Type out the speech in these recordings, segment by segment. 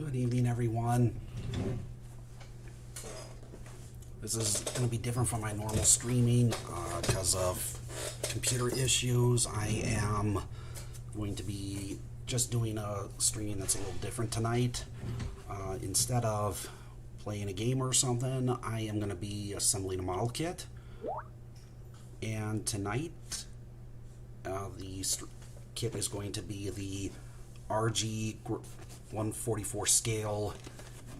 Good evening, everyone. This is going to be different from my normal streaming because of computer issues. I am going to be just doing a stream that's a little different tonight. Instead of playing a game or something, I am going to be assembling a model kit. And tonight, the kit is going to be the RG 144 scale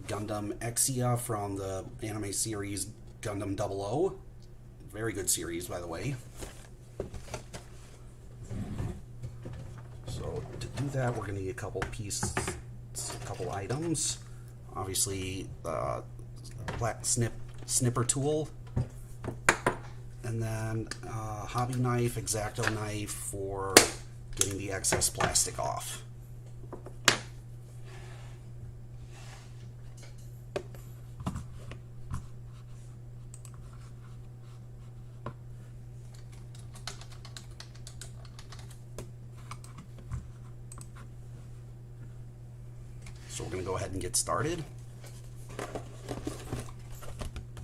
Gundam Exia from the anime series Gundam 00. Very good series, by the way. So to do that, we're going to need a couple pieces, a couple items. Obviously, snipper tool, and then a hobby knife, X-Acto knife for getting the excess plastic off. So we're going to go ahead and get started.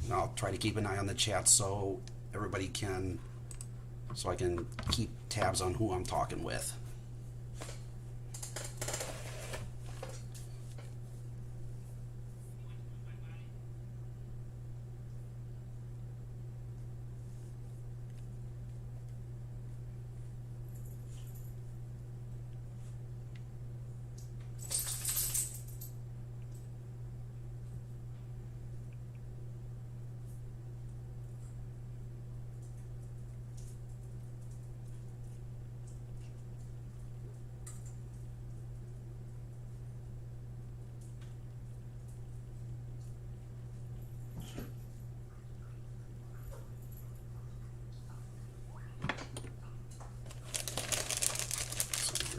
And I'll try to keep an eye on the chat so everybody can, so I can keep tabs on who I'm talking with.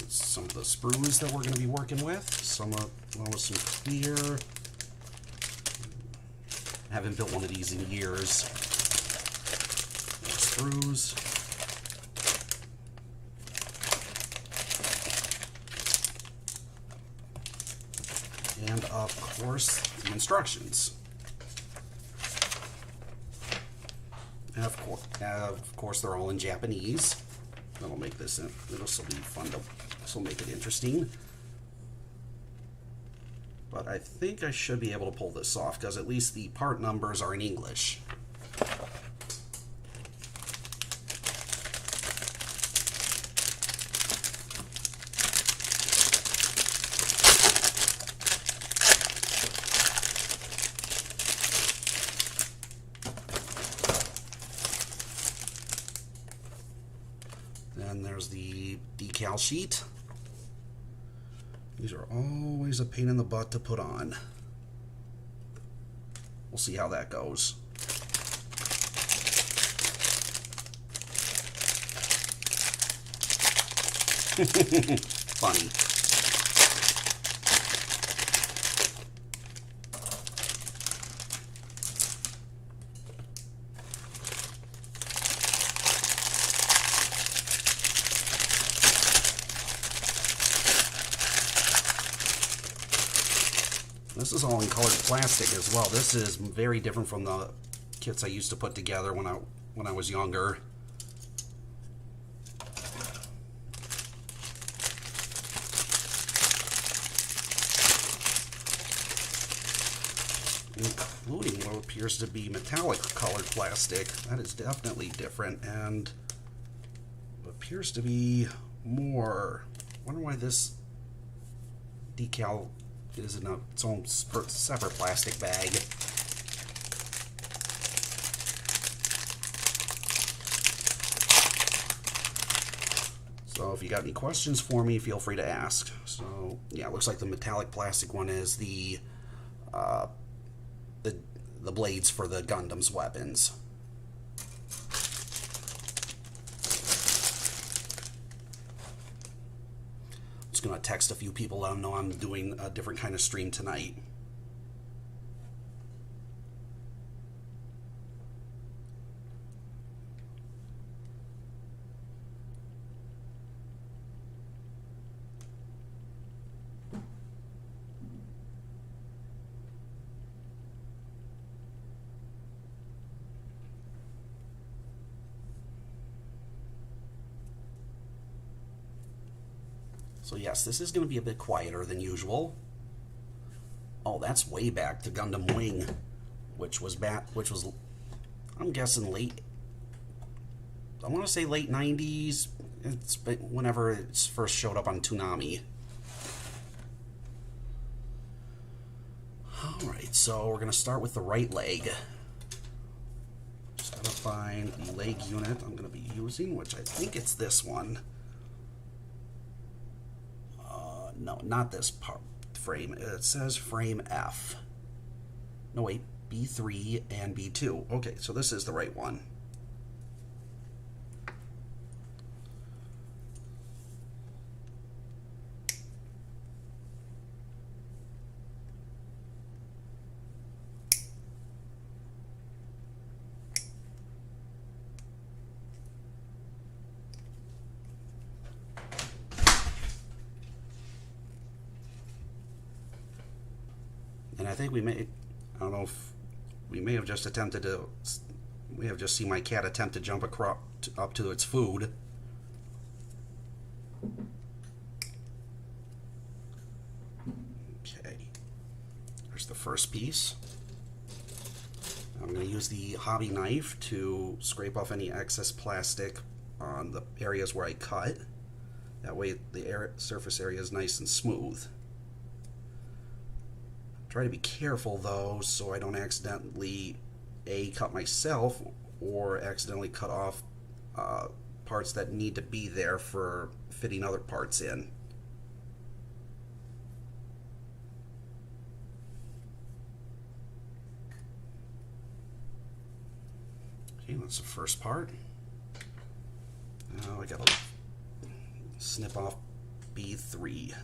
Some of the sprues that we're going to be working with. Some along with some clear. I haven't built one of these in years. Sprues. And of course, the instructions. And of course, they're all in Japanese. That'll make this. It'll still be fun to. This will make it interesting. But I think I should be able to pull this off because at least the part numbers are in English. Then there's the decal sheet. These are always a pain in the butt to put on. We'll see how that goes. Funny. This is all in colored plastic as well. This is very different from the kits I used to put together when I was younger. Including what appears to be metallic colored plastic. That is definitely different and appears to be more. I wonder why this decal is in its own separate plastic bag. So if you got any questions for me, feel free to ask. So yeah, it looks like the metallic plastic one is the blades for the Gundam's weapons. Going to text a few people, let them know I'm doing a different kind of stream tonight. So yes, this is going to be a bit quieter than usual. Oh, that's way back to Gundam Wing, which was I'm guessing I want to say late 90s. It's whenever it first showed up on Toonami. Alright, so we're going to start with the right leg. Just got to find the leg unit I'm going to be using, which I think it's this one. No, not this part frame. It says frame F. No, wait, B3 and B2. Okay, so this is the right one. And I think I don't know if we may have just seen my cat attempt to jump across up to its food. Okay, there's the first piece. I'm going to use the hobby knife to scrape off any excess plastic on the areas where I cut. That way the surface area is nice and smooth. Try to be careful though, so I don't accidentally cut myself or accidentally cut off parts that need to be there for fitting other parts in. Okay, that's the first part. Now I gotta snip off B3.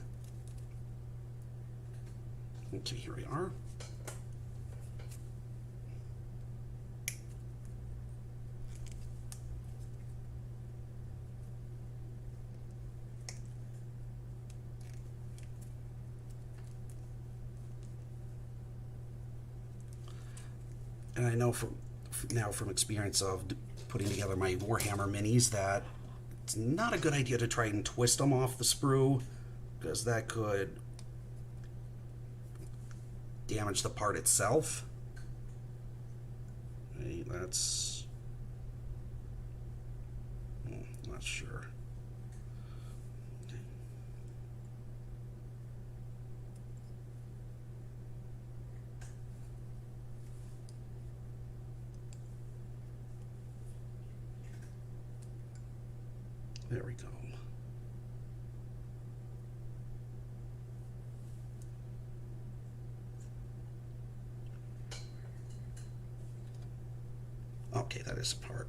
Okay, here we are. And I know from experience of putting together my Warhammer minis that it's not a good idea to try and twist them off the sprue, because that could damage the part itself. Hey, that's... not sure. Okay. There we go. Okay, that is a part.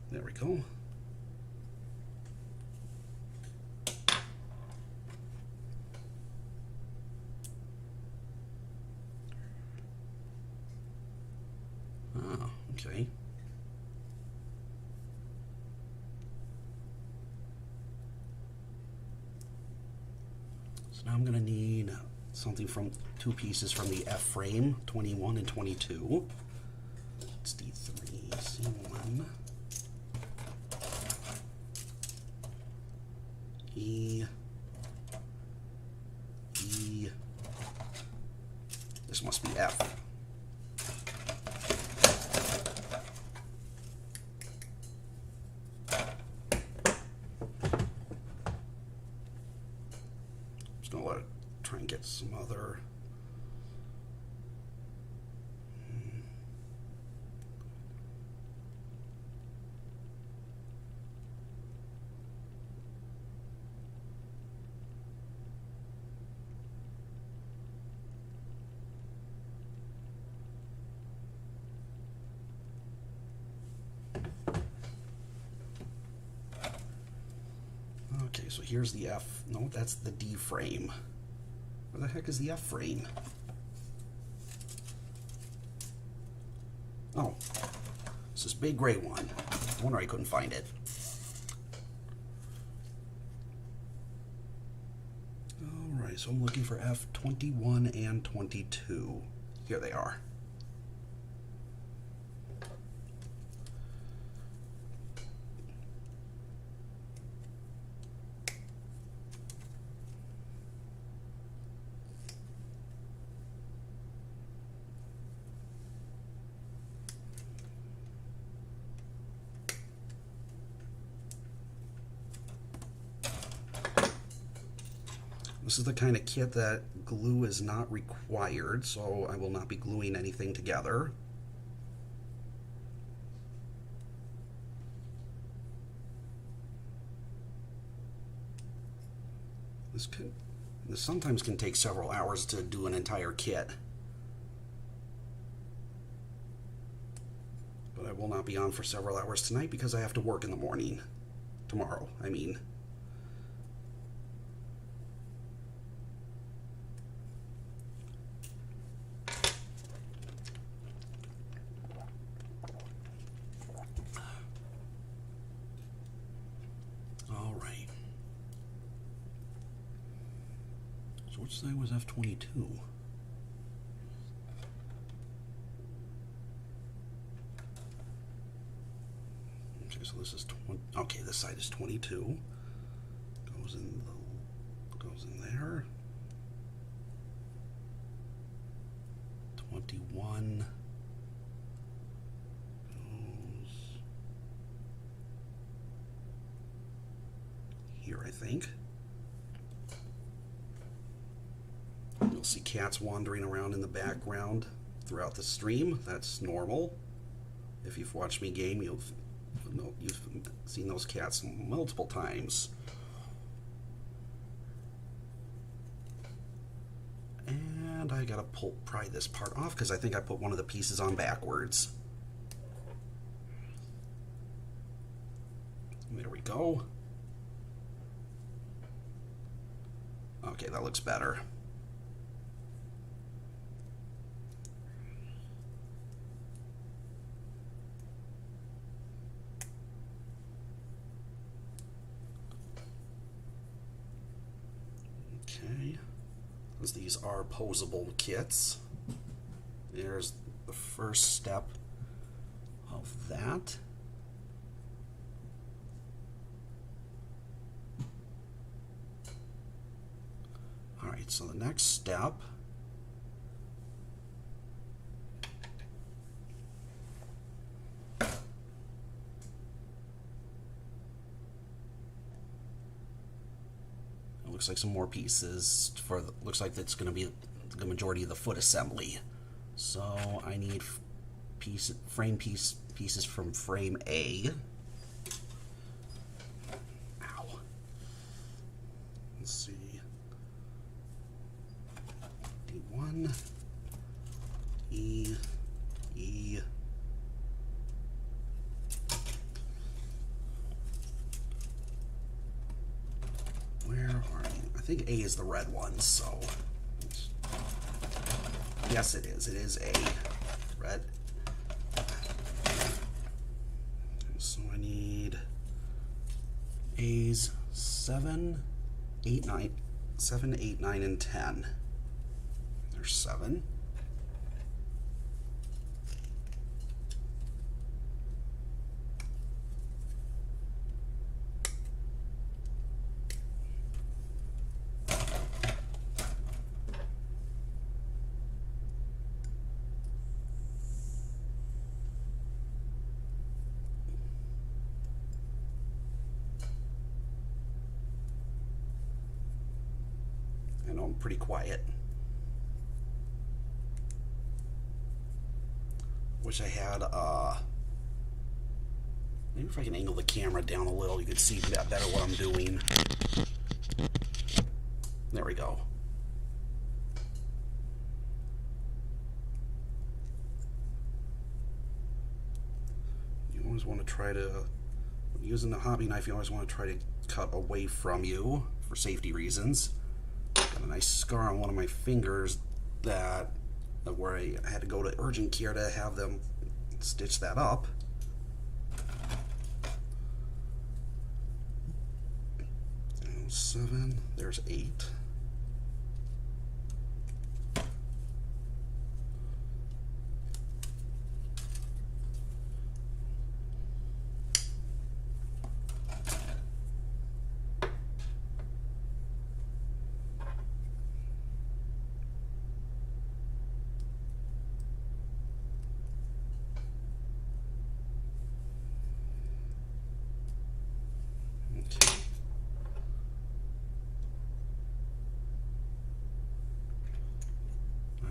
There we go. Oh, okay. So now I'm going to need something from two pieces from the F frame, 21 and 22. It's D3, C1, E, this must be F. Just gonna try and get some other. Okay, so here's the F. No, that's the D frame. Where the heck is the F frame? Oh, it's this big gray one. I wonder I couldn't find it. Alright, so I'm looking for F21 and 22. Here they are. This is the kind of kit that glue is not required, so I will not be gluing anything together. This sometimes can take several hours to do an entire kit. But I will not be on for several hours tonight because I have to work in the morning. Tomorrow, I mean. All right. So which side was F-22? Okay, so this is 20. Okay, this side is 22. Goes in there. 21 goes here, I think. You'll see cats wandering around in the background throughout the stream. That's normal. If you've watched me game, you've seen those cats multiple times. And I gotta pry this part off because I think I put one of the pieces on backwards. There we go. Okay, that looks better. Okay, because these are posable kits. There's the first step of that. All right, so the next step looks like some more pieces for looks like that's going to be the majority of the foot assembly. So I need pieces from frame A. Ow. Let's see. D1, E. Where are you? I think A is the red one, so yes, it is. It is A. Red. So I need A's 7, 8, 9, 7, 8, 9, and 10. There's 7. I'm pretty quiet. Wish I had maybe if I can angle the camera down a little, you can see better what I'm doing. There we go. You always want to try to, using the hobby knife, you always want to try to cut away from you for safety reasons. Got a nice scar on one of my fingers that where I had to go to urgent care to have them stitch that up. And 7, there's 8.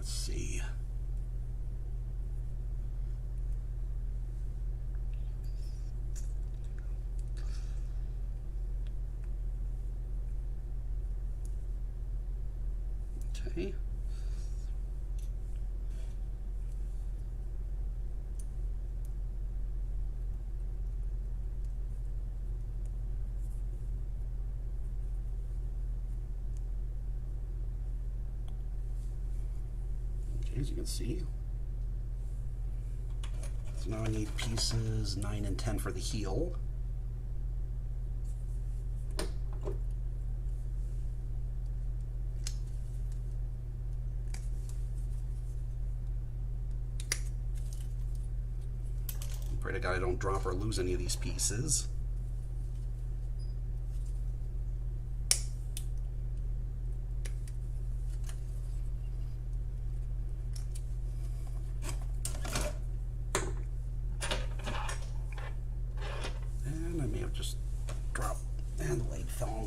Let's see. Okay. As you can see. So now I need pieces 9 and 10 for the heel. Pray to God I don't drop or lose any of these pieces.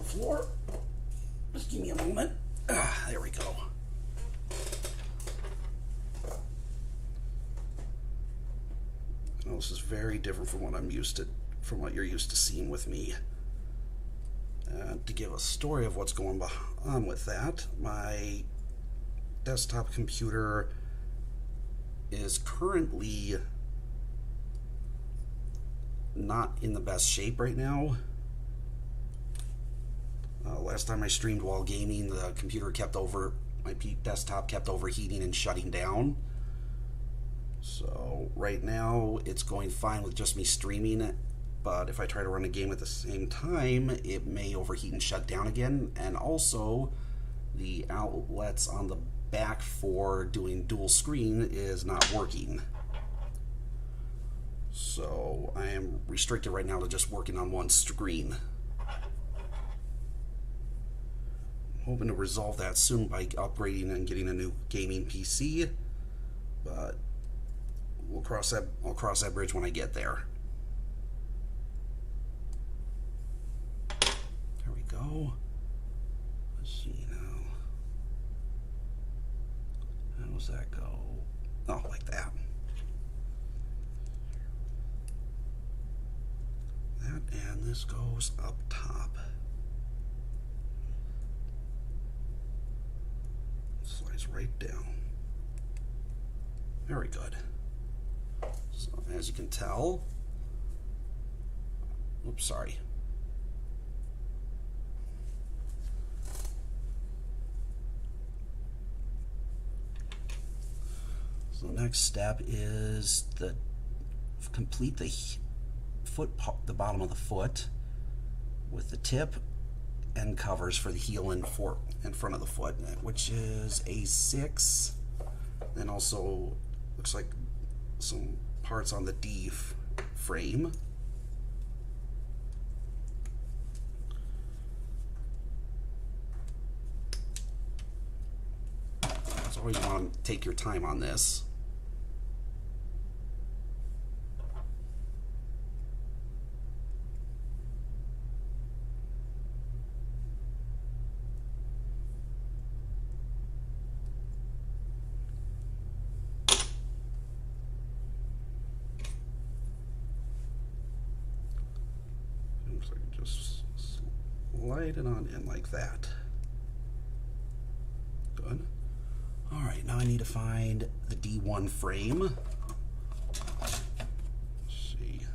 Floor. Just give me a moment. There we go. Now, this is very different from what I'm used to, from what you're used to seeing with me. To give a story of what's going on with that, my desktop computer is currently not in the best shape right now. Last time I streamed while gaming, the computer my desktop kept overheating and shutting down. So right now it's going fine with just me streaming it, but if I try to run a game at the same time, it may overheat and shut down again. And also, the outlets on the back for doing dual screen is not working. So I am restricted right now to just working on one screen. Hoping to resolve that soon by upgrading and getting a new gaming PC, but I'll cross that bridge when I get there. There we go. Let's see now. How does that go? Oh, like that. That, and this goes up top. Slides right down. Very good. So as you can tell, oops, sorry. So the next step is complete the the bottom of the foot with the tip and covers for the heel and in front of the foot, which is a 6. Then also looks like some parts on the D frame. So always want to take your time on this. So I can just slide it on in like that. Good. All right, now I need to find the D1 frame. Let's see.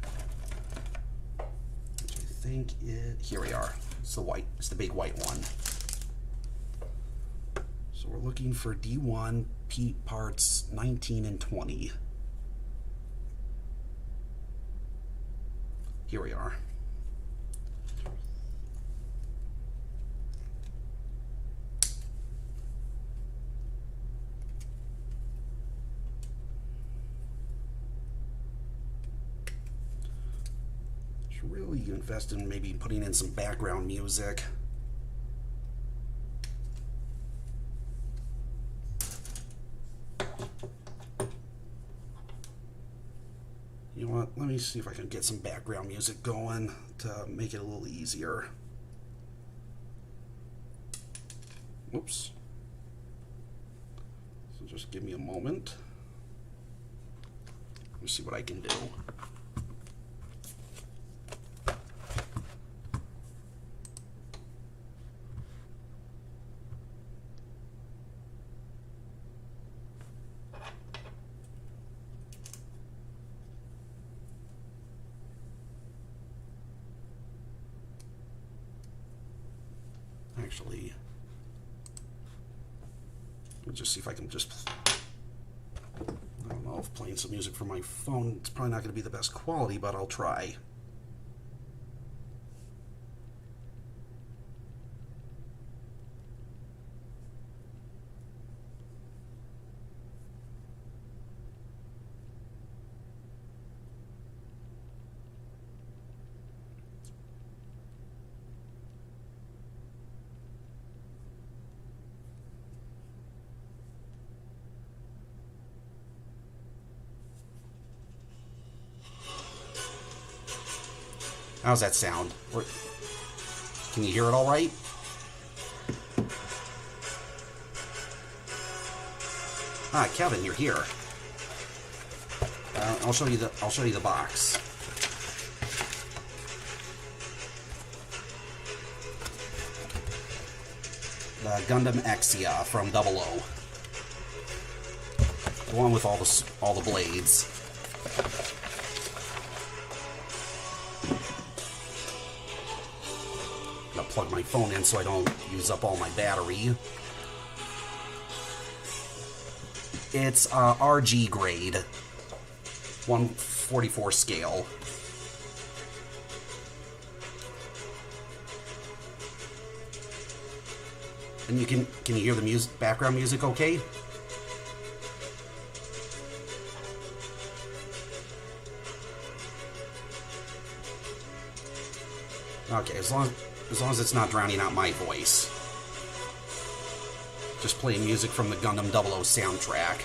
Which I think here we are. It's the white. It's the big white one. So we're looking for D1 parts 19 and 20. Here we are. Really invest in maybe putting in some background music. You know what? Let me see if I can get some background music going to make it a little easier. Oops. So Just give me a moment. Let me see what I can do. Actually, let me just see if I can just, I don't know if playing some music from my phone, it's probably not going to be the best quality, but I'll try. How's that sound? Can you hear it all right? Ah, Kevin, you're here. I'll show you the box. The Gundam Exia from 00. The one with all the blades. Plug my phone in so I don't use up all my battery. It's RG grade, 144 scale. And you can you hear the music, background music okay? Okay, as long as it's not drowning out my voice. Just playing music from the Gundam 00 soundtrack.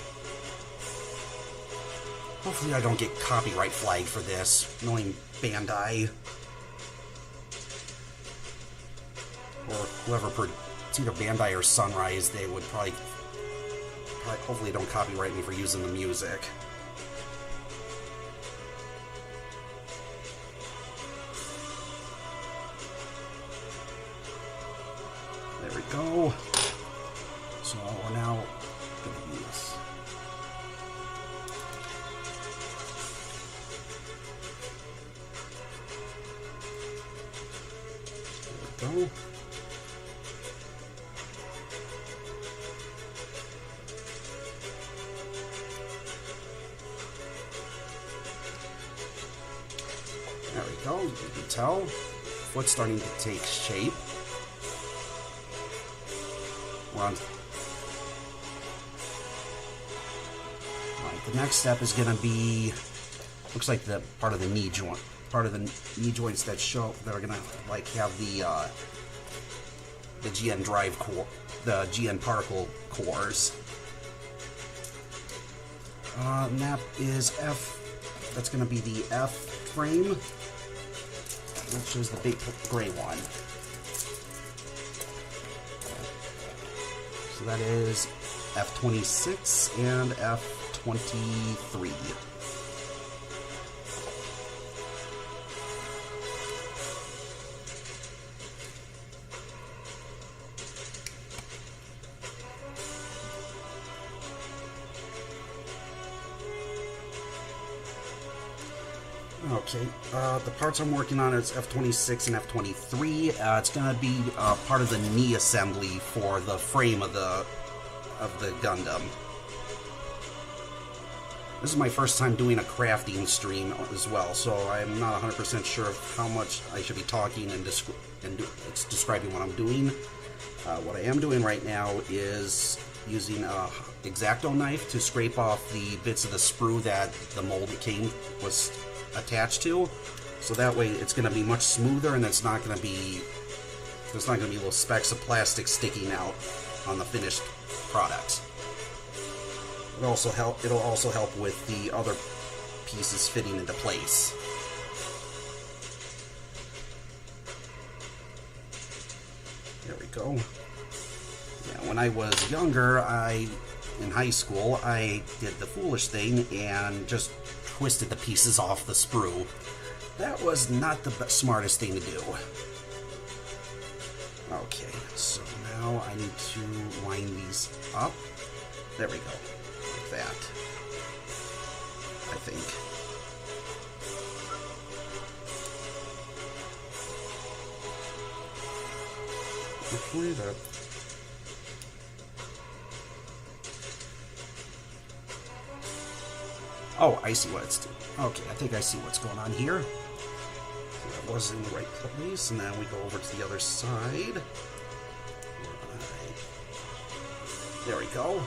Hopefully I don't get copyright flagged for this. Knowing Bandai. Or whoever, it's either Bandai or Sunrise, they would probably hopefully don't copyright me for using the music. There we go. So we're now going to use. There we go. There we go. You can tell foot's starting to take shape. Right, the next step is going to be, looks like the part of the knee joint, joints that are going to like have the GN drive core, the GN particle cores. And that is F. That's going to be the F frame, which is the big gray one. So that is F26 and F23. Okay, the parts I'm working on is F26 and F23. It's going to be part of the knee assembly for the frame of the Gundam. This is my first time doing a crafting stream as well, so I'm not 100% sure of how much I should be talking and describing what I'm doing. What I am doing right now is using a X-Acto knife to scrape off the bits of the sprue that the mold was attached to, so that way it's going to be much smoother, and there's not going to be little specks of plastic sticking out on the finished product. It'll also help with the other pieces fitting into place. There we go. Yeah, when I was younger, I in high school, I did the foolish thing and just twisted the pieces off the sprue. That was not the smartest thing to do. Okay, so now I need to line these up. There we go. Like that. I think. Hopefully that... Oh, I see what it's doing. Okay, I think I see what's going on here. That was in the right place, and now we go over to the other side. Right. There we go.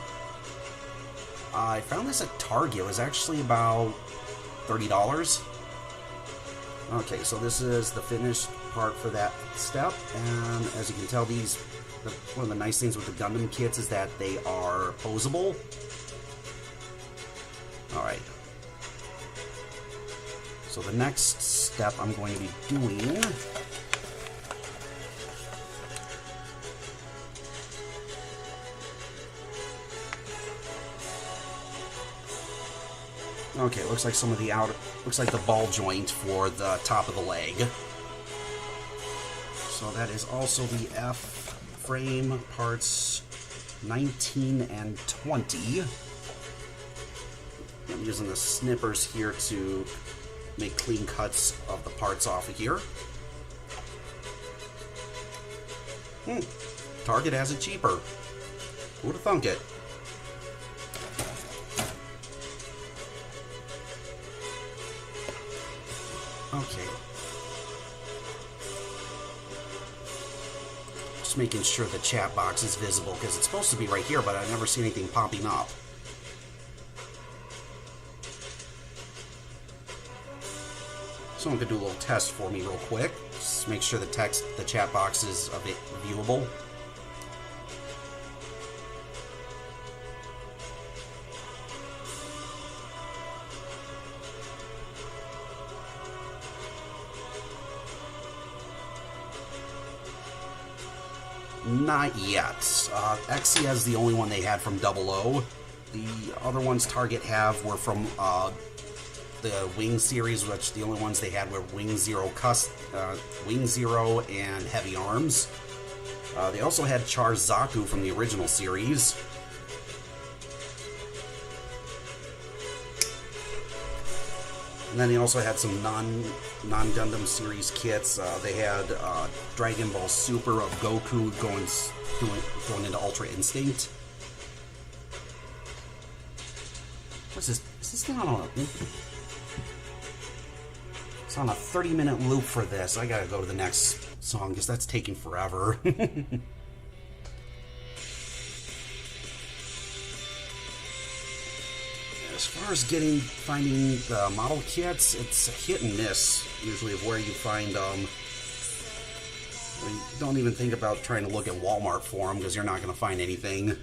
I found this at Target. It was actually about $30. Okay, so this is the finished part for that step, and as you can tell, one of the nice things with the Gundam kits is that they are posable. Alright. So the next step I'm going to be doing... Okay, looks like some of the outer... Looks like the ball joint for the top of the leg. So that is also the F frame parts 19 and 20. I'm using the snippers here to make clean cuts of the parts off of here. Target has it cheaper. Who'd have thunk it? Okay. Just making sure the chat box is visible, because it's supposed to be right here, but I never see anything popping up. Someone could do a little test for me real quick. Just make sure the chat box is viewable. Not yet. Exia is the only one they had from 00. The other ones Target have were from the Wing series, which the only ones they had were Wing Zero and Heavy Arms. They also had Char Zaku from the original series. And then they also had some non-Gundam series kits. They had Dragon Ball Super of Goku going into Ultra Instinct. What's this? Is this thing on a... It's on a 30-minute loop for this. I gotta go to the next song because that's taking forever. As far as finding the model kits, it's a hit and miss usually of where you find them. Don't even think about trying to look at Walmart for them because you're not going to find anything.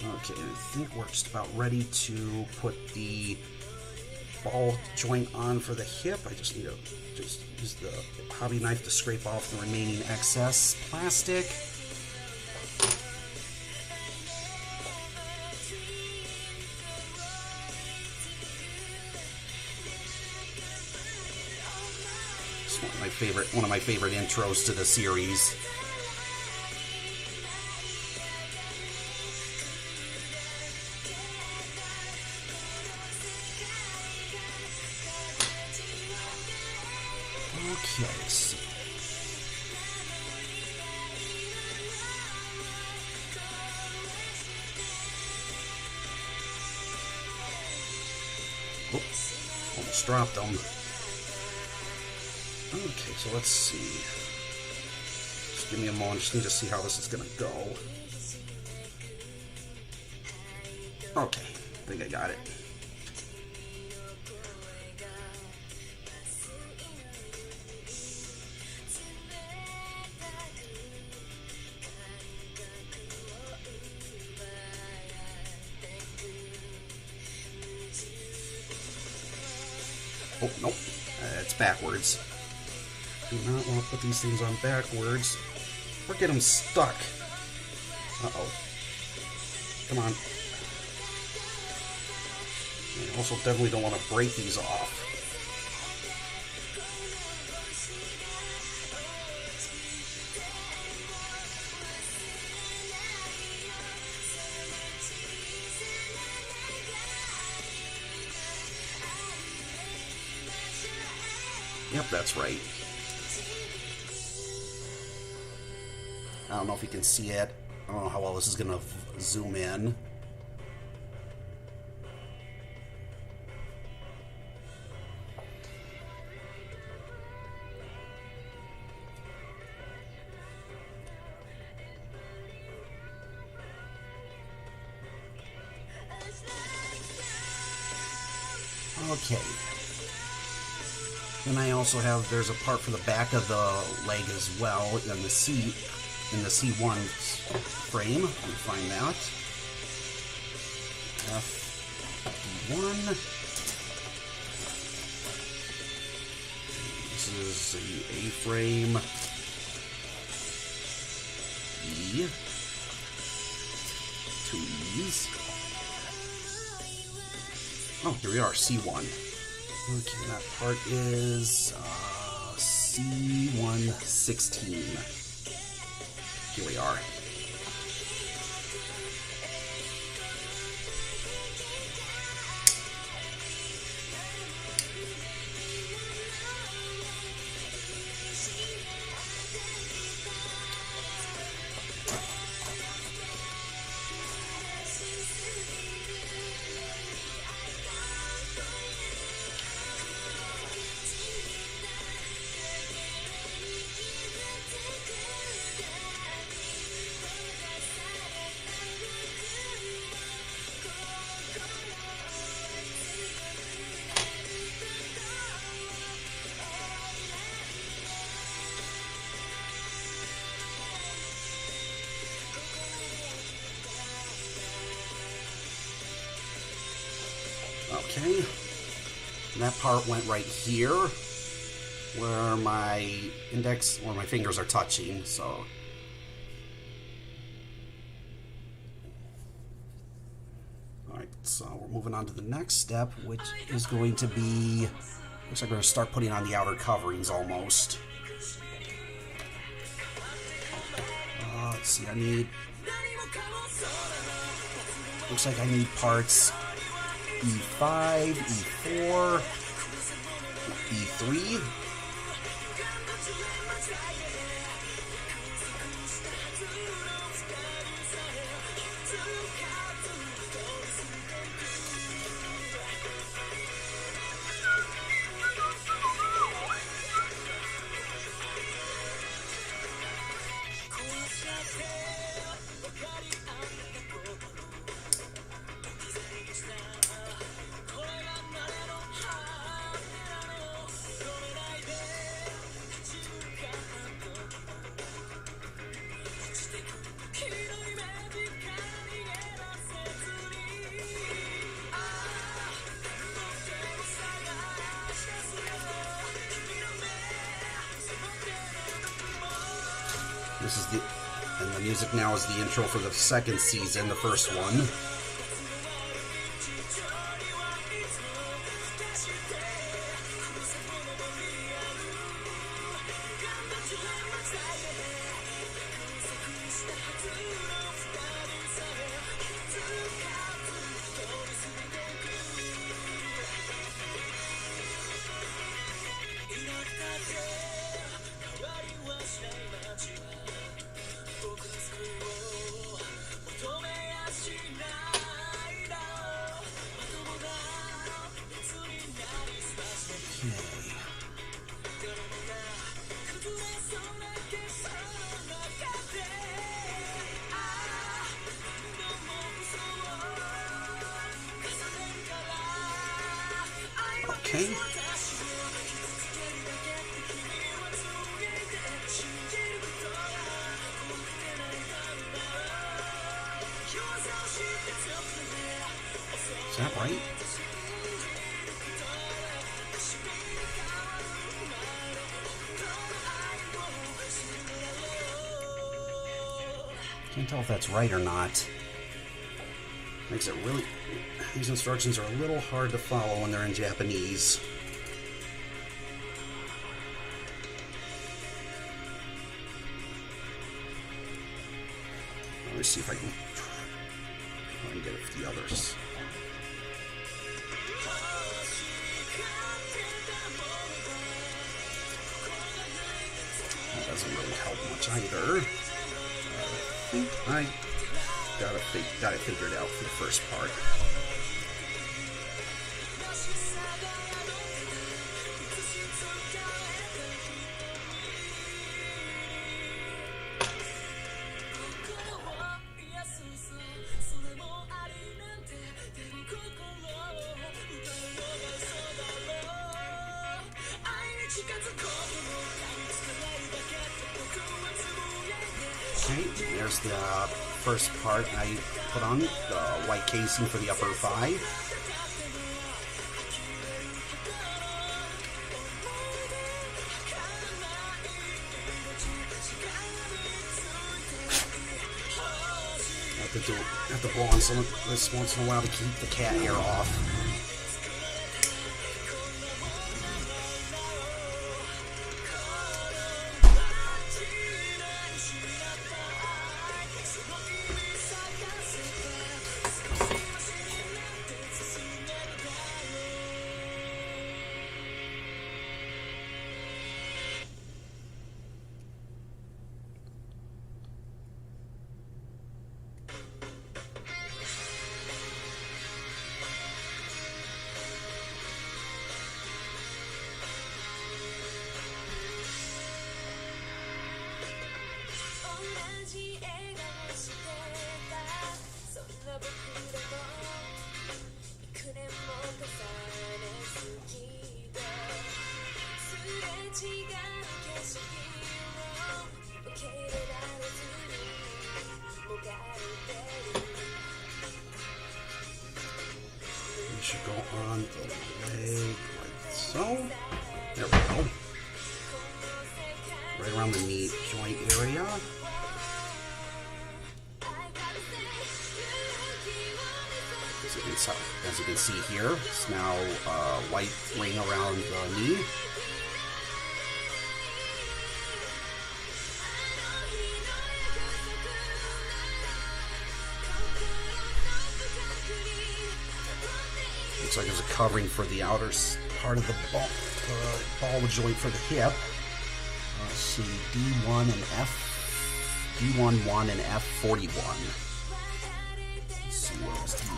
Okay, I think we're just about ready to put the ball joint on for the hip. I just need to use the hobby knife to scrape off the remaining excess plastic. It's one of my favorite intros to the series. Okay, so almost dropped them. Okay, so let's see. Just give me a moment. Just need to see how this is gonna go. Okay, I think I got it. Oh, nope. It's backwards. Do not want to put these things on backwards or get them stuck. Uh-oh. Come on. I also definitely don't want to break these off. Yep, that's right. I don't know if you can see it. I don't know how well this is going to zoom in. Okay. Then I also have, there's a part for the back of the leg as well in the seat, in the C1 frame. Let me find that. F1. This is the A-frame. E. Two E's. Oh, here we are, C1. Okay, that part is C116. Here we are. Okay, and that part went right here where my index or my fingers are touching, so. Alright, so we're moving on to the next step, which is going to be, looks like we're going to start putting on the outer coverings almost. Let's see, I need, looks like I need parts E5, E4, E3. This is the, and the music now is the intro for the second season, the first one. Okay. Is that right? Can't tell if that's right or not. Makes it really... These instructions are a little hard to follow when they're in Japanese. Let me see if I can try and get it for the others. That doesn't really help much either. I got it figured out for the first part. Okay, there's the first part I put on, the white casing for the upper thigh. I have to blow on some of this once in a while to keep the cat hair off. We should go on the leg like so. There we go. Right around the knee joint area. As you can see here, it's now white ring around the knee. Looks like there's a covering for the outer part of the ball joint for the hip. Let's see, D1 and D11 and F41. Let's see what was D1.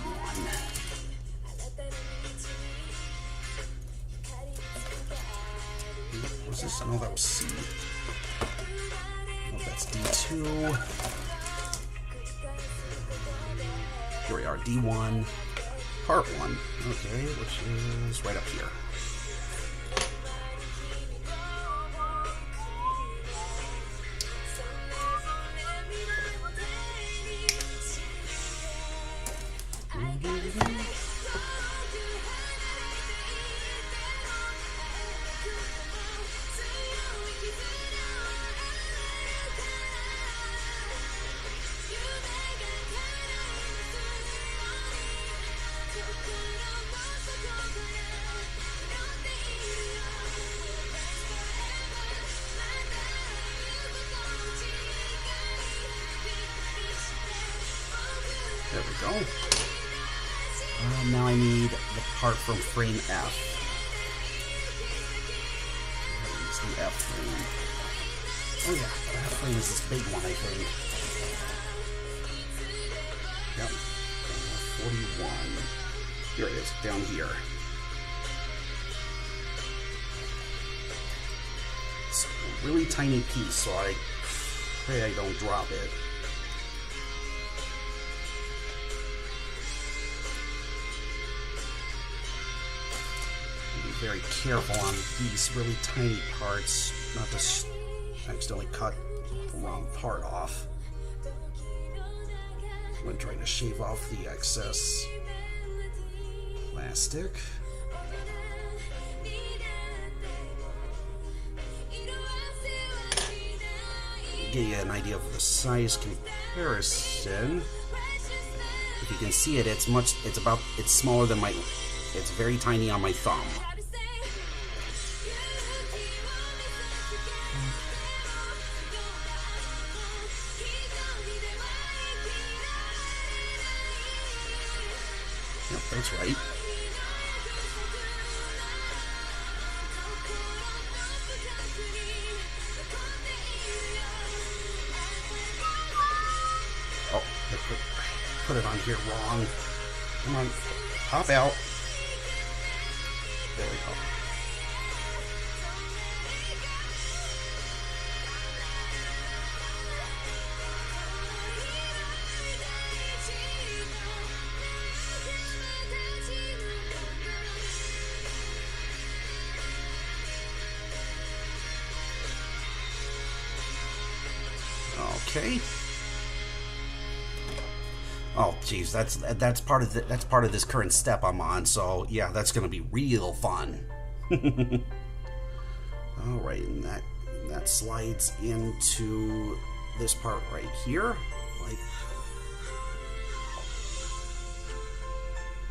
What was this? I know that was C. Oh, that's D2. Here we are, D1. Part 1, okay, which is right up here. There we go. Now I need the part from frame F. Use the F frame. Oh yeah, the F frame is this big one, I think. Yep. 41. Here it is, down here. It's a really tiny piece, so I pray I don't drop it. Very careful on these really tiny parts, not to accidentally cut the wrong part off. I'm going to try to shave off the excess plastic. give you an idea of the size comparison. If you can see it, it's smaller than it's very tiny on my thumb. Yep, that's right. Oh, I put it on here wrong. Come on, pop out. There we go. Okay. Oh, geez, that's part of this current step I'm on. So yeah, that's gonna be real fun. All right, and that slides into this part right here,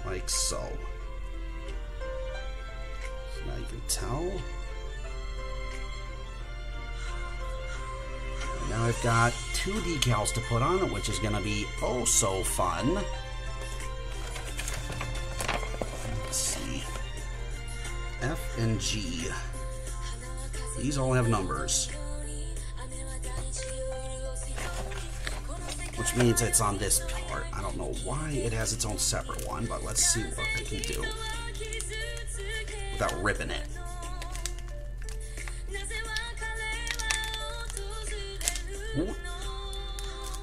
like so. So now you can tell. Now I've got 2 decals to put on, which is going to be oh so fun. Let's see. F and G. These all have numbers. Which means it's on this part. I don't know why it has its own separate one, but let's see what I can do without ripping it.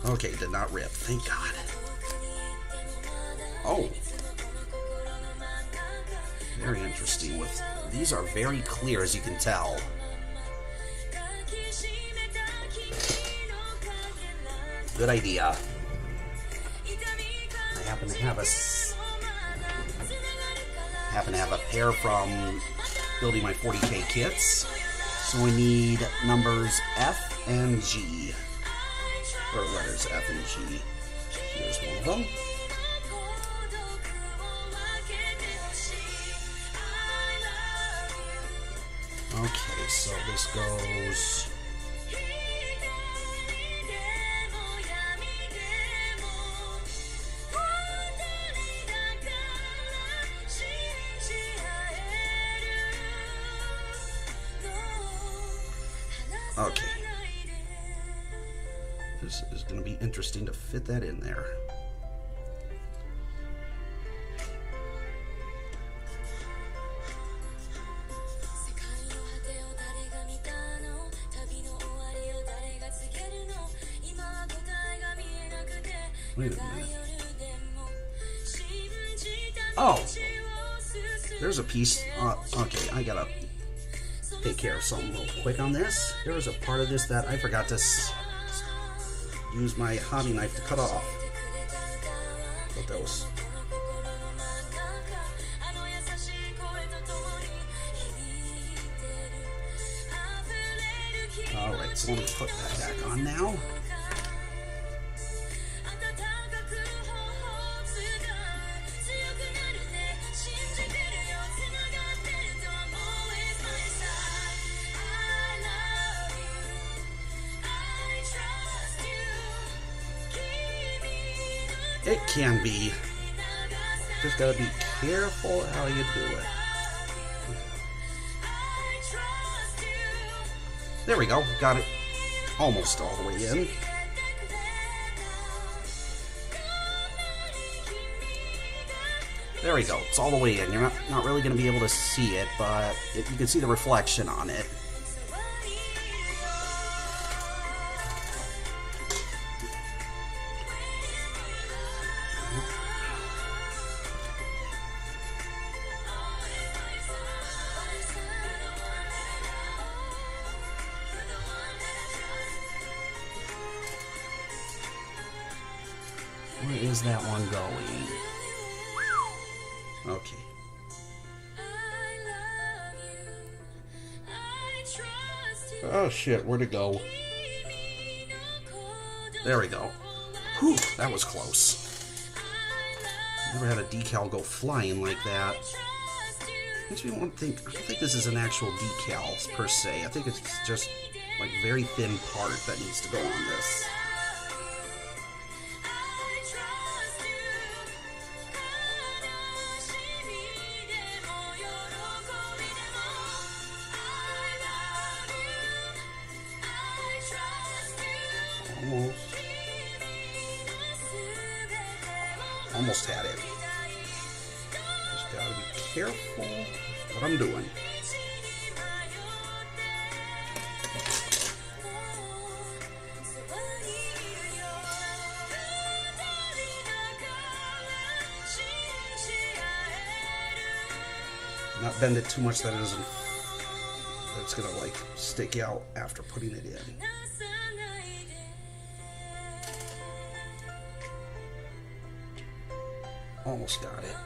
Okay, did not rip. Thank God. Oh. Very interesting. These are very clear, as you can tell. Good idea. I happen to have a pair from building my 40K kits. So we need numbers F and G. Or letters F and G. Here's one of them. Okay, so this goes... Okay. This is going to be interesting to fit that in there. Wait a minute. Oh! There's a piece. Okay, I gotta take care of something real quick on this. There was a part of this that I forgot to use my hobby knife to cut off. But that was... Alright, so let me put that back on now. It can be. Just gotta be careful how you do it. There we go. Got it almost all the way in. There we go. It's all the way in. You're not really gonna be able to see it, but you can see the reflection on it. Where is that one going? Okay. Oh shit, where'd it go? There we go. Whew, that was close. Never had a decal go flying like that. Makes me want to think, I don't think this is an actual decal per se. I think it's just like very thin part that needs to go on this. Almost had it. Just gotta be careful what I'm doing. Not bend it too much that it doesn't, that it's gonna like stick out after putting it in. Almost got it.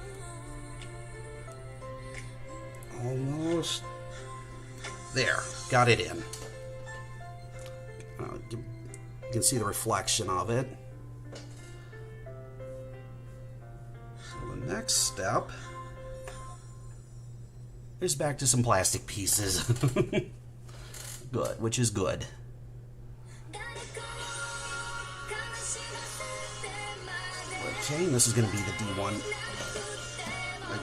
Almost. There. Got it in. You can see the reflection of it. So the next step is back to some plastic pieces. Good, which is good. Okay, and this is going to be the D1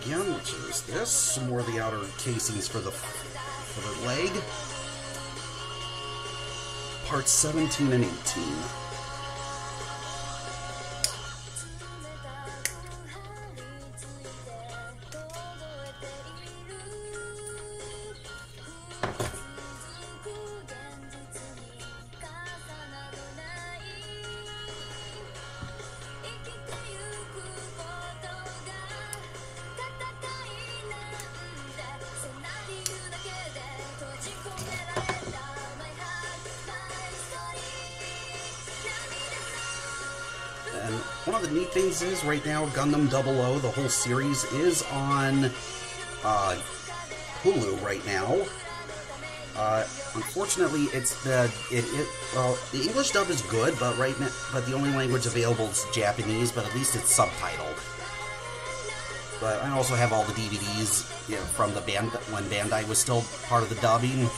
again, which is this. Some more of the outer casings for the leg. Parts 17 and 18. And one of the neat things is, right now, Gundam 00, the whole series, is on Hulu right now. Unfortunately, it's the English dub is good, but the only language available is Japanese. But at least it's subtitled. But I also have all the DVDs, from the band when Bandai was still part of the dubbing.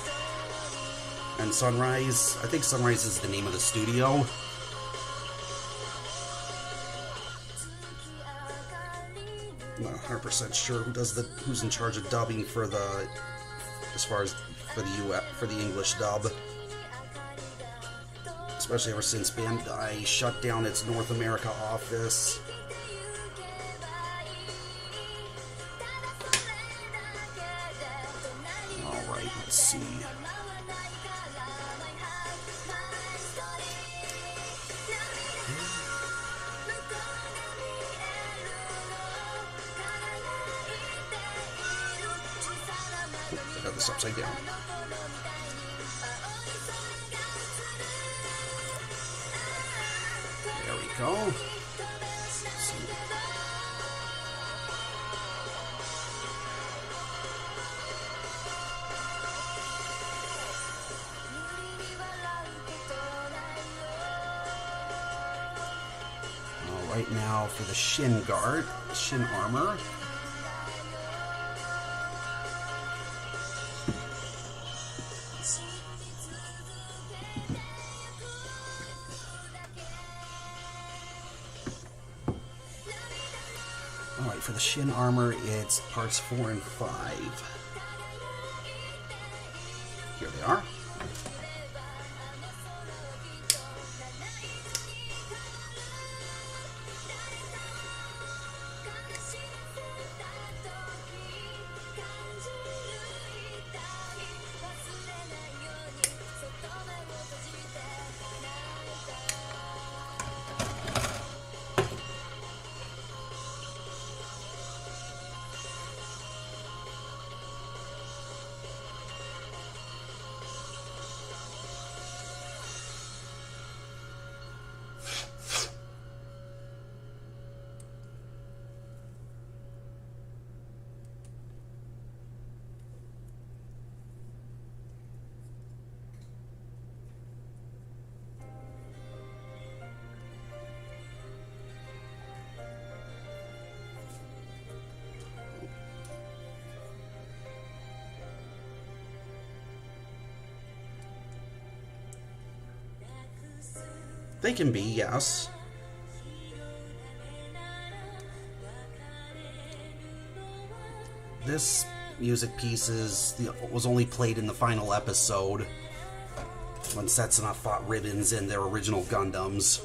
And Sunrise, I think Sunrise is the name of the studio. I'm not 100% sure who's in charge of dubbing for the English dub, especially ever since Bandai shut down its North America office. All right, let's see. I got this upside down. There we go. All right, now for the shin guard, shin armor. Alright, for the shin armor, it's parts 4 and 5. Here they are. They can be, yes. This music piece was only played in the final episode when Setsuna fought Ribbons in their original Gundams.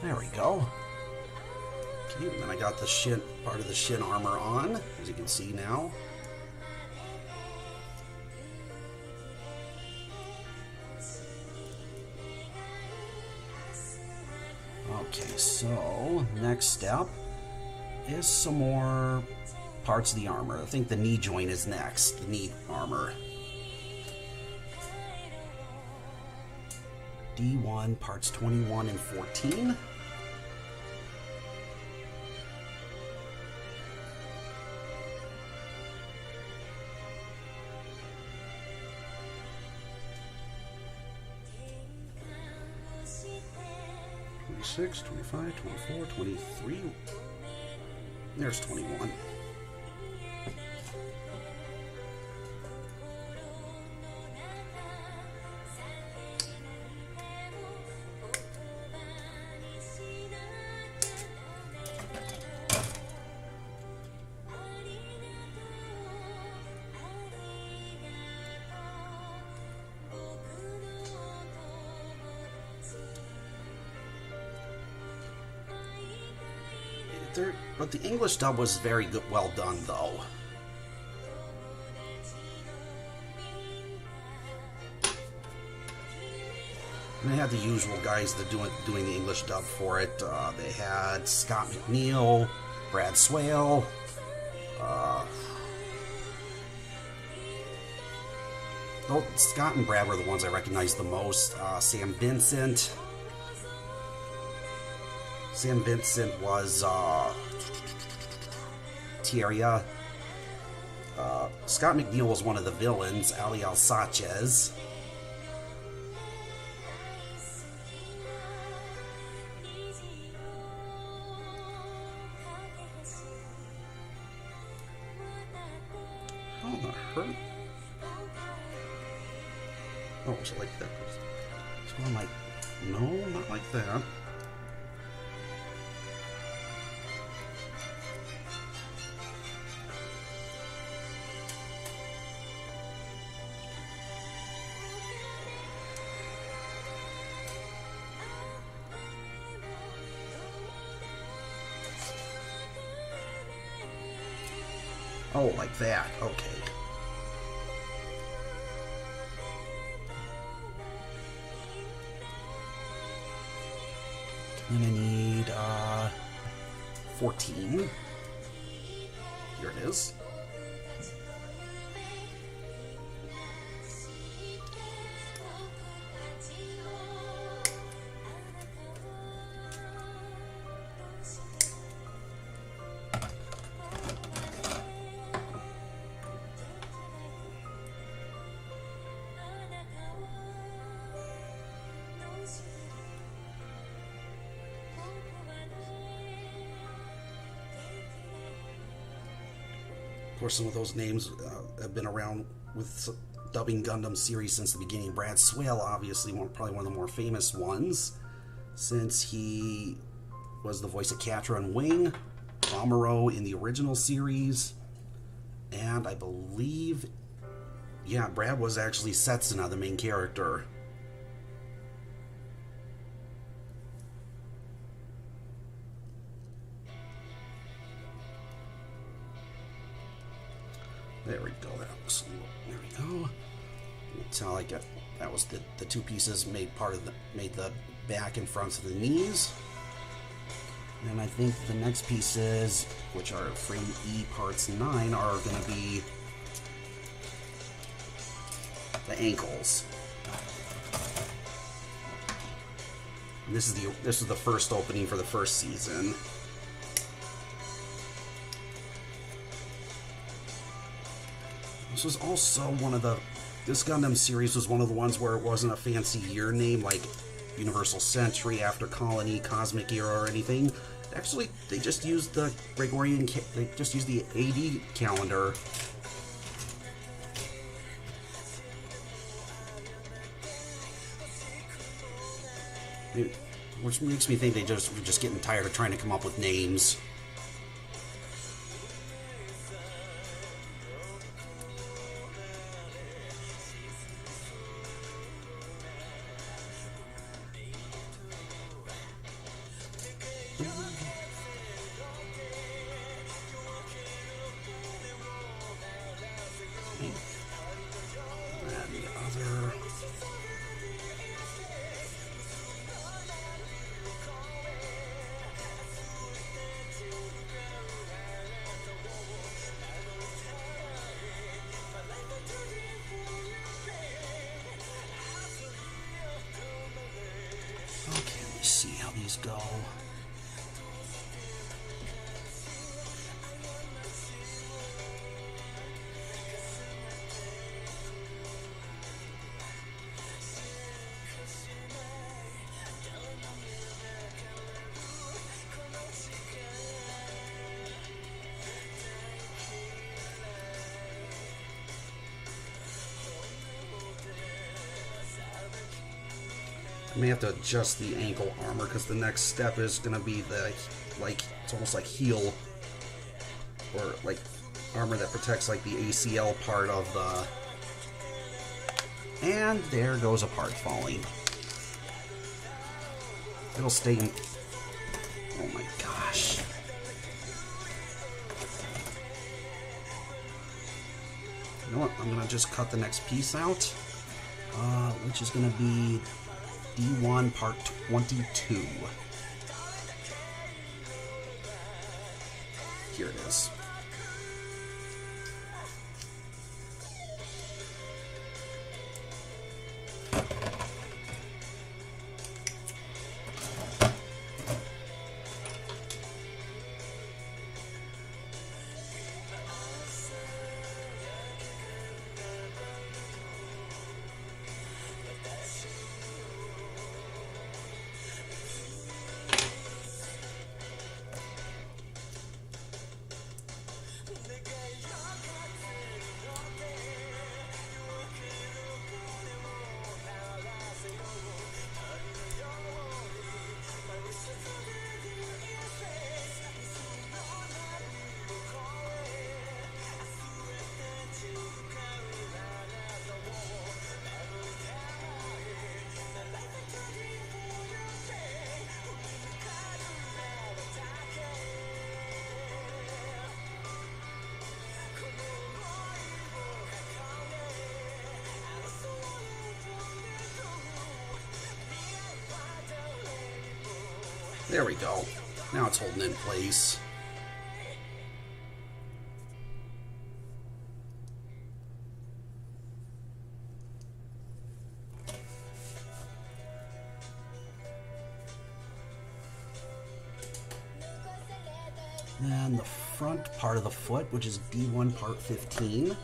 There we go. Okay, and then I got the part of the shin armor on, as you can see now. Okay, so next step is some more parts of the armor. I think the knee joint is next, the knee armor. D1, parts 21 and 14. Twenty-six, 25, 24, 23. There's 21. But the English dub was very good, well done, though. And they had the usual guys that doing the English dub for it. They had Scott McNeil, Brad Swale, Scott and Brad were the ones I recognized the most. Sam Vincent. Sam Vincent was Tieria. Scott McNeil was one of the villains, Ali Alsaces. How the hurt? Oh, was it like that? It's going like, no, not like that. Oh, like that. Okay. And I need 14. Here it is. Of course, some of those names have been around with dubbing Gundam series since the beginning. Brad Swale, obviously, probably one of the more famous ones, since he was the voice of Catra and Wing, Amuro in the original series, and I believe, yeah, Brad was actually Setsuna, the main character. There we go. There we go. That's how I get. That was the two pieces made the back and front of the knees. And I think the next pieces, which are frame E parts 9, are going to be the ankles. And this is the first opening for the first season. This was also one of the... This Gundam series was one of the ones where it wasn't a fancy year name like Universal Century, After Colony, Cosmic Era, or anything. Actually, they just used the Gregorian... They just used the AD calendar. Which makes me think they just were just getting tired of trying to come up with names. See how these go. I may have to adjust the ankle armor because the next step is going to be the, like, it's almost like heel, or like armor that protects like the ACL part of the, and there goes a part falling. It'll stay in, oh my gosh. You know what, I'm going to just cut the next piece out, which is going to be D1 Part 22. Here it is. There we go. Now it's holding in place. Then the front part of the foot, which is D1 Part 15.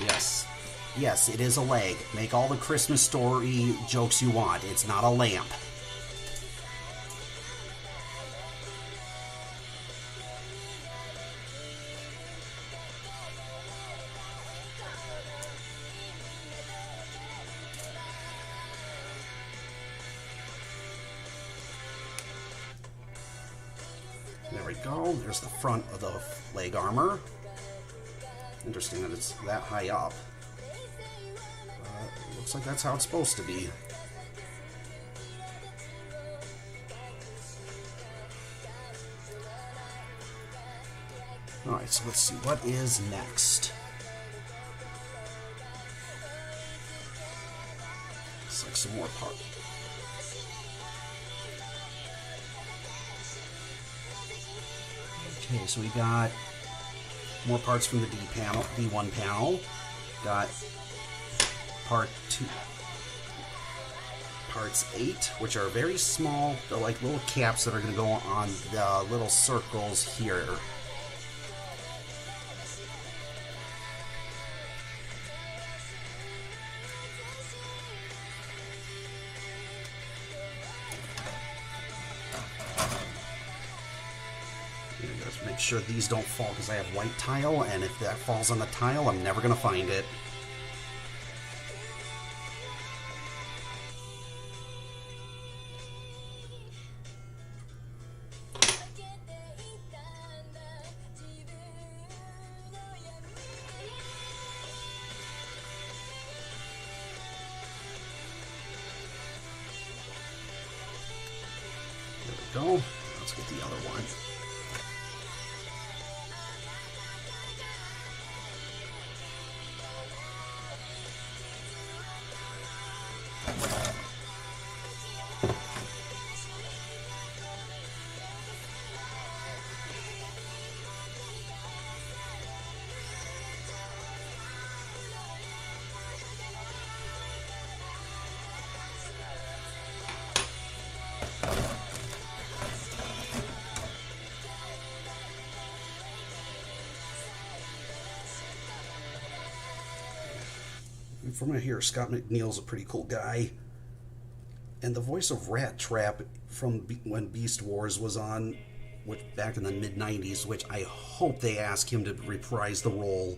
Yes. Yes, it is a leg. Make all the Christmas story jokes you want. It's not a lamp. There we go. There's the front of the leg armor. Interesting that it's that high up. Looks like that's how it's supposed to be. Alright, so let's see. What is next? Looks like some more parts. Okay, so we got more parts from the D1 panel. Got parts 8, which are very small. They're like little caps that are going to go on the little circles here. Just make sure these don't fall because I have white tile, and if that falls on the tile, I'm never going to find it. There we go. Let's get the other one. From what I hear, Scott McNeil's a pretty cool guy. And the voice of Rat Trap from when Beast Wars was on, back in the mid-90s, which I hope they ask him to reprise the role.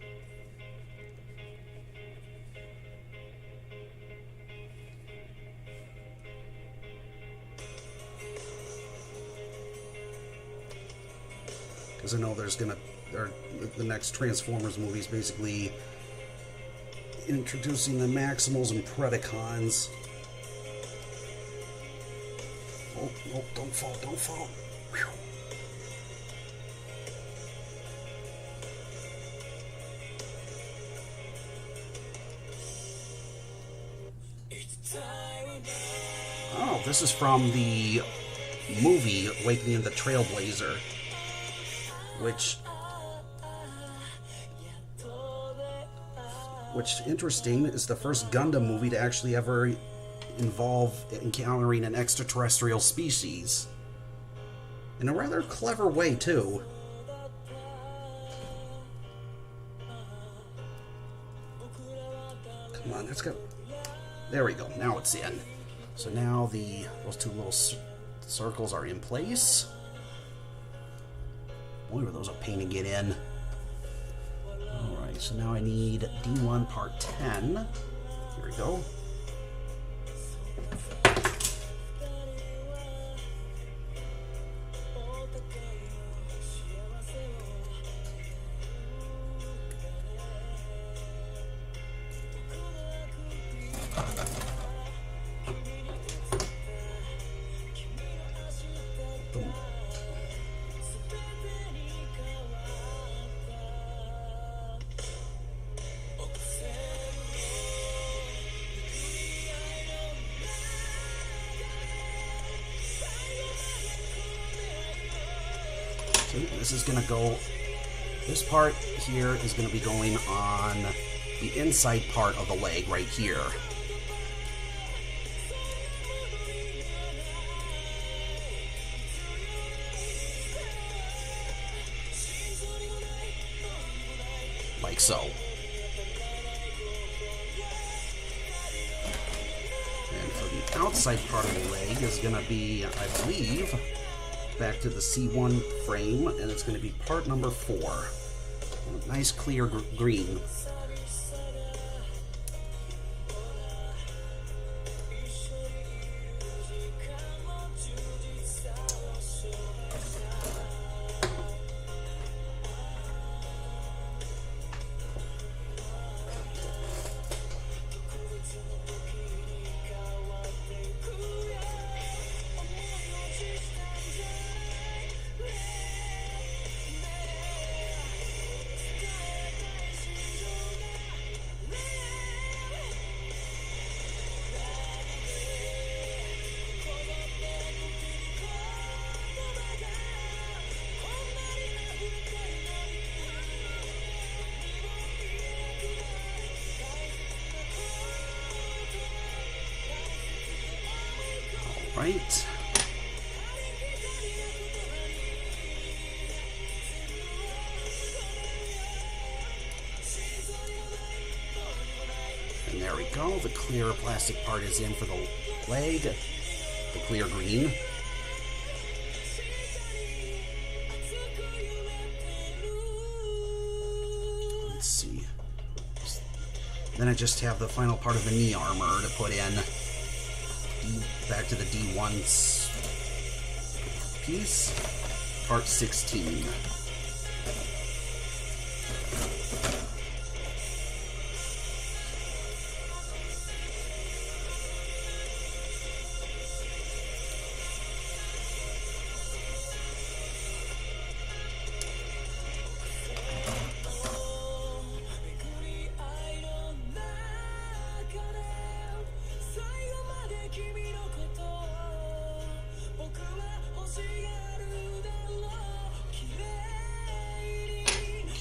Because I know the next Transformers movie is basically introducing the Maximals and Predacons. Oh, don't fall, don't fall. Whew. Oh, this is from the movie Awakening of the Trailblazer, which interesting, is the first Gundam movie to actually ever involve encountering an extraterrestrial species. In a rather clever way, too. Come on, let's go. There we go, now it's in. So now those two little circles are in place. Boy, were those a pain to get in. Alright, so now I need D1 part 10. Here we go. This is going to go, this part here is going to be going on the inside part of the leg right here. Like so. And for the outside part of the leg is going to be, I believe, back to the C1 frame, and it's going to be part number 4. Nice clear green. Right. And there we go. The clear plastic part is in for the leg. The clear green. Let's see. Then I just have the final part of the knee armor to put in. Back to the D1 piece. Part 16.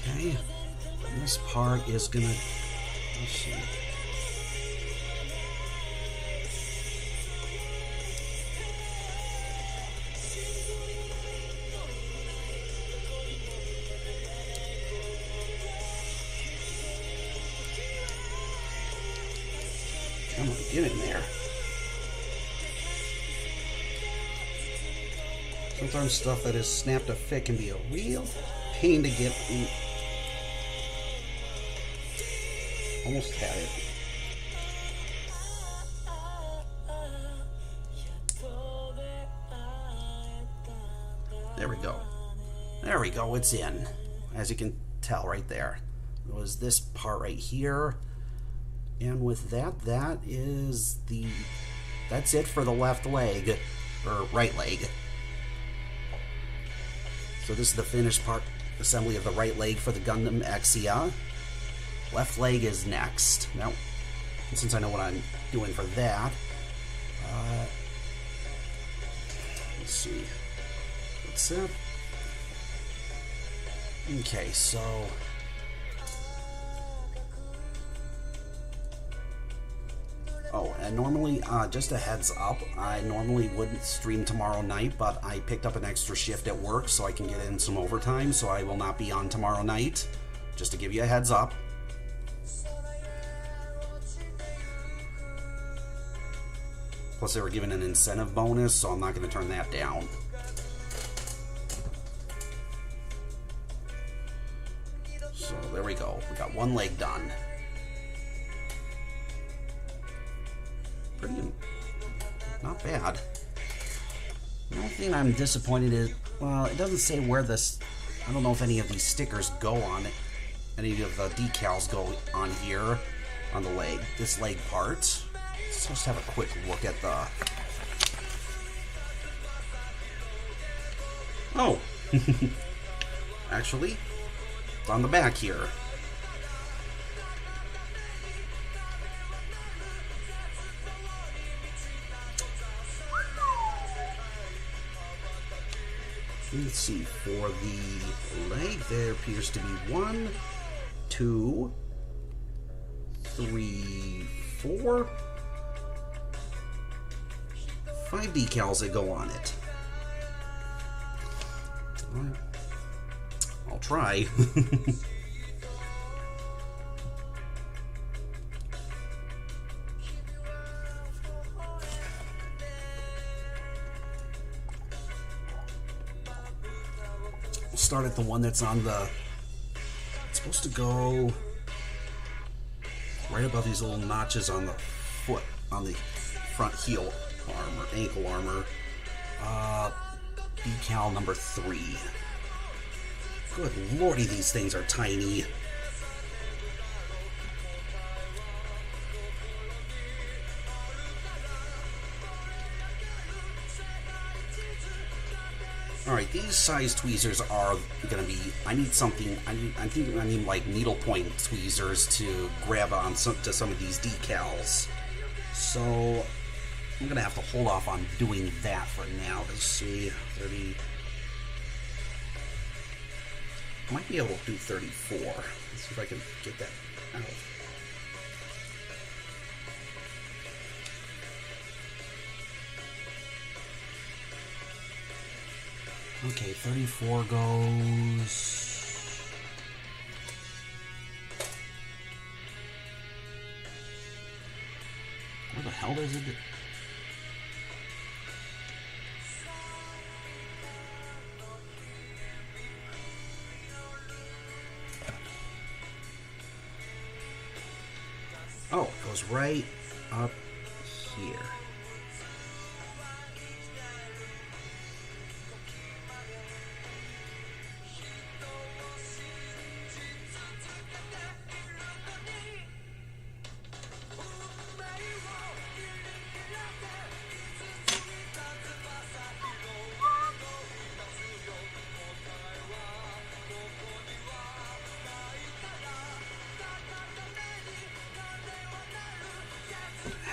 Okay, this part is gonna, let's see. Come on, get in there. Sometimes stuff that is snapped to fit can be a real pain to get in. Almost had it. There we go. There we go, it's in. As you can tell right there. It was this part right here. And with that, that's it for the left leg, or right leg. So this is the finished part assembly of the right leg for the Gundam Exia. Left leg is next. Now, since I know what I'm doing for that, let's see. What's that? Okay, so oh, and normally, just a heads up, I normally wouldn't stream tomorrow night, but I picked up an extra shift at work so I can get in some overtime, so I will not be on tomorrow night, just to give you a heads up. Plus they were given an incentive bonus, so I'm not going to turn that down. So there we go, we got one leg done. Pretty, not bad. The only thing I'm disappointed is, well, it doesn't say where this, I don't know if any of these stickers go on it, any of the decals go on here, on the leg, this leg part. Let's just have a quick look at the, oh, actually, it's on the back here. Let's see, for the leg, there appears to be 1, 2, 3, 4, 5 decals that go on it. I'll try. Start at the one that's on the, it's supposed to go right above these little notches on the foot, on the front heel armor, ankle armor. Decal number 3. Good lordy, these things are tiny. Alright, these size tweezers are going to be, I need something, I think I need like needlepoint tweezers to grab on to some of these decals. So, I'm going to have to hold off on doing that for now. Let's see, 30, I might be able to do 34. Let's see if I can get that out. Okay, 34 goes... Where the hell is it? Oh, it goes right up here.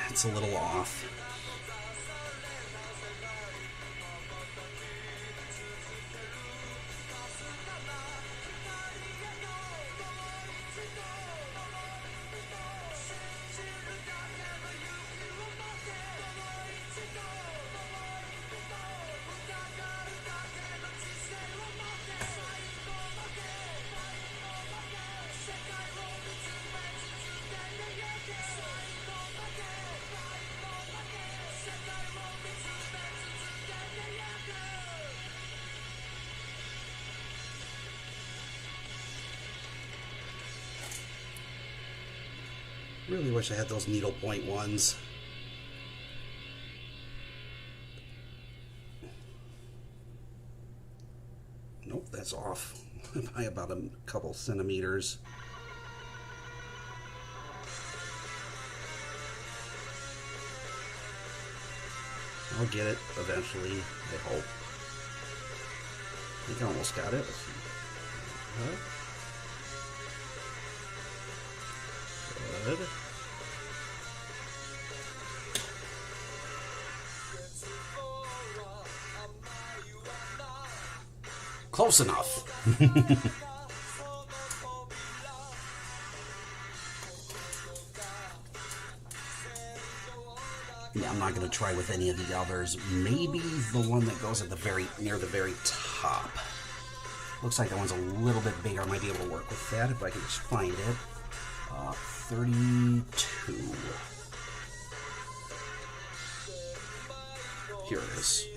It's a little off. Really wish I had those needlepoint ones. Nope, that's off by about a couple centimeters. I'll get it eventually, I hope. I think I almost got it. Let's see. Good. Close enough. Yeah, I'm not going to try with any of the others. Maybe the one that goes at the near the very top. Looks like that one's a little bit bigger. I might be able to work with that if I can just find it. 32. Here it is.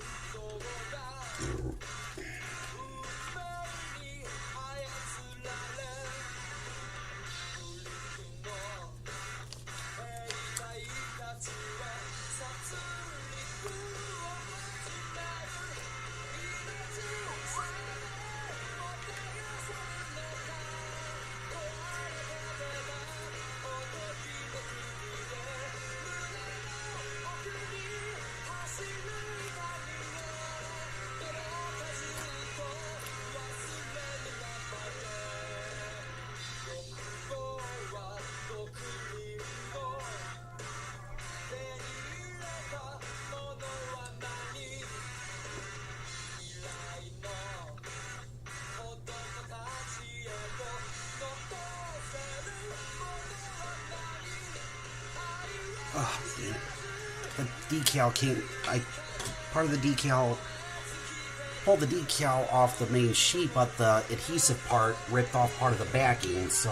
Oh, damn it. The decal came... part of the decal... Pulled the decal off the main sheet, but the adhesive part ripped off part of the backing, so...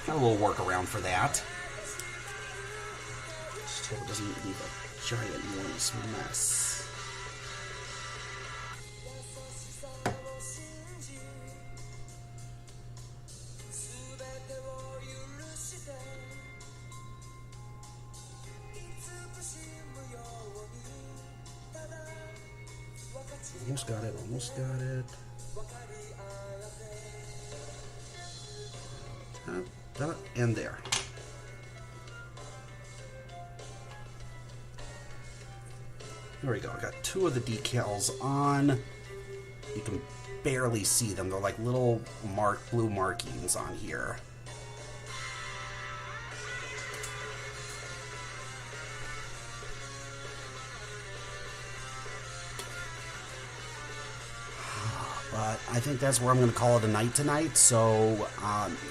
Got a little workaround for that. Just hope it doesn't leave a giant enormous mess. Almost got it, almost got it. And there. There we go. I got two of the decals on. You can barely see them. They're like little blue markings on here. But I think that's where I'm going to call it a night tonight. So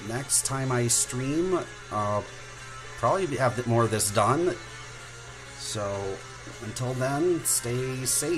next time I stream, probably have more of this done. So until then, stay safe.